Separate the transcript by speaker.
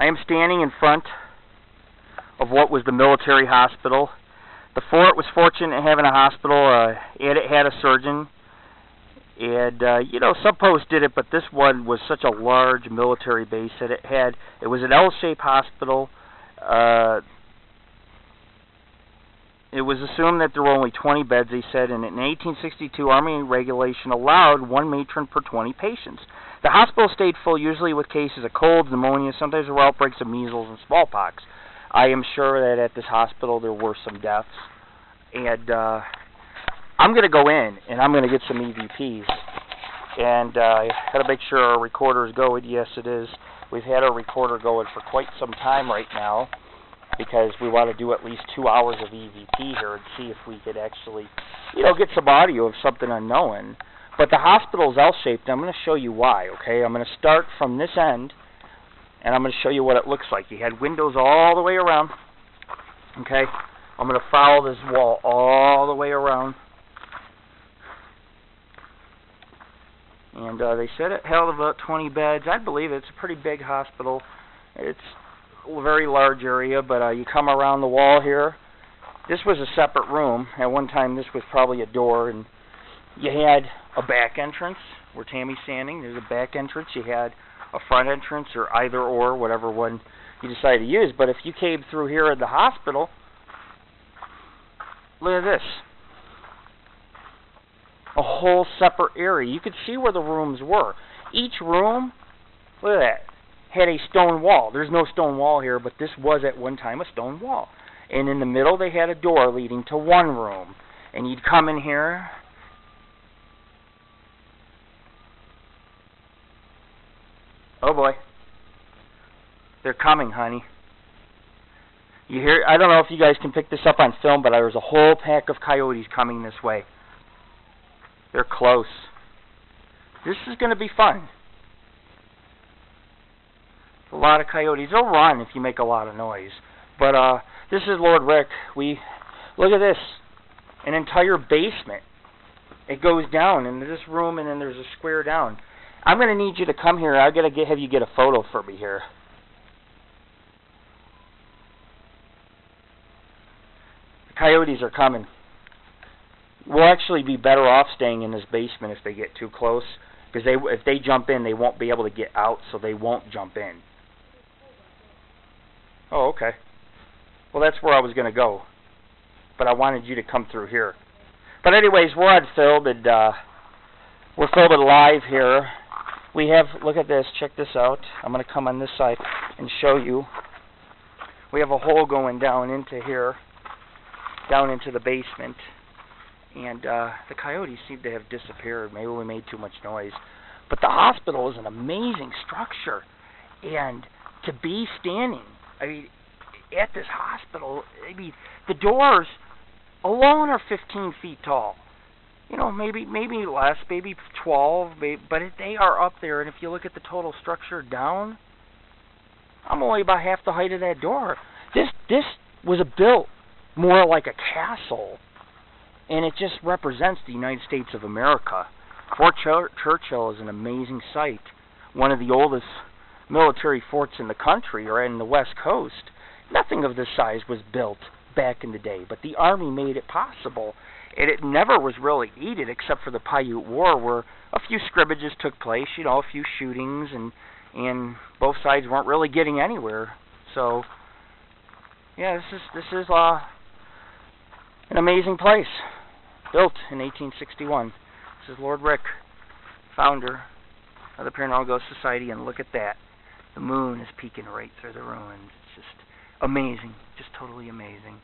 Speaker 1: I am standing in front of what was the military hospital. The fort was fortunate in having a hospital. It had a surgeon. And, some posts did it, but this one was such a large military base that it was an L-shaped hospital. It was assumed that there were only 20 beds, they said, and in 1862, Army regulation allowed one matron per 20 patients. The hospital stayed full, usually with cases of colds, pneumonia, sometimes there were outbreaks of measles and smallpox. I am sure that at this hospital there were some deaths. And I'm going to go in, and I'm going to get some EVPs. And I got to make sure our recorder is going. Yes, it is. We've had our recorder going for quite some time right now, because we want to do at least 2 hours of EVP here and see if we could actually, get some audio of something unknown. But the hospital is L-shaped, and I'm going to show you why, okay? I'm going to start from this end, and I'm going to show you what it looks like. You had windows all the way around, okay? I'm going to follow this wall all the way around. And they said it held about 20 beds. I believe it's a pretty big hospital. It's a very large area, but you come around the wall here. This was a separate room. At one time, this was probably a door, and you had a back entrance where Tammy's standing. There's a back entrance. You had a front entrance, or either or, whatever one you decide to use. But if you came through here at the hospital, look at this. A whole separate area. You could see where the rooms were. Each room, look at that, had a stone wall. There's no stone wall here, but this was at one time a stone wall. And in the middle, they had a door leading to one room. And you'd come in here. Oh boy. They're coming, honey. You hear? I don't know if you guys can pick this up on film, but there's a whole pack of coyotes coming this way. They're close. This is going to be fun. A lot of coyotes. They'll run if you make a lot of noise. But this is Lord Rick. Look at this. An entire basement. It goes down into this room, and then there's a square down. I'm going to need you to come here. I've got to have you get a photo for me here. The coyotes are coming. We'll actually be better off staying in this basement if they get too close, because if they jump in, they won't be able to get out, so they won't jump in. Oh, okay. Well, that's where I was going to go, but I wanted you to come through here. But anyways, we're on film, and we're filming live here. We have, look at this, check this out. I'm going to come on this side and show you. We have a hole going down into here, down into the basement. And the coyotes seem to have disappeared. Maybe we made too much noise. But the hospital is an amazing structure. And to be standing, at this hospital, the doors alone are 15 feet tall. Maybe less, maybe 12, but they are up there. And if you look at the total structure down, I'm only about half the height of that door. This was built more like a castle. And it just represents the United States of America. Fort Churchill is an amazing site. One of the oldest military forts in the country, or in the West Coast. Nothing of this size was built back in the day, but the Army made it possible. And it never was really needed except for the Paiute War, where a few scrimmages took place, a few shootings, and both sides weren't really getting anywhere. So, yeah, this is an amazing place, built in 1861. This is Lord Rick, founder of the Paranormal Ghost Society, and look at that. The moon is peeking right through the ruins. It's just amazing, just totally amazing.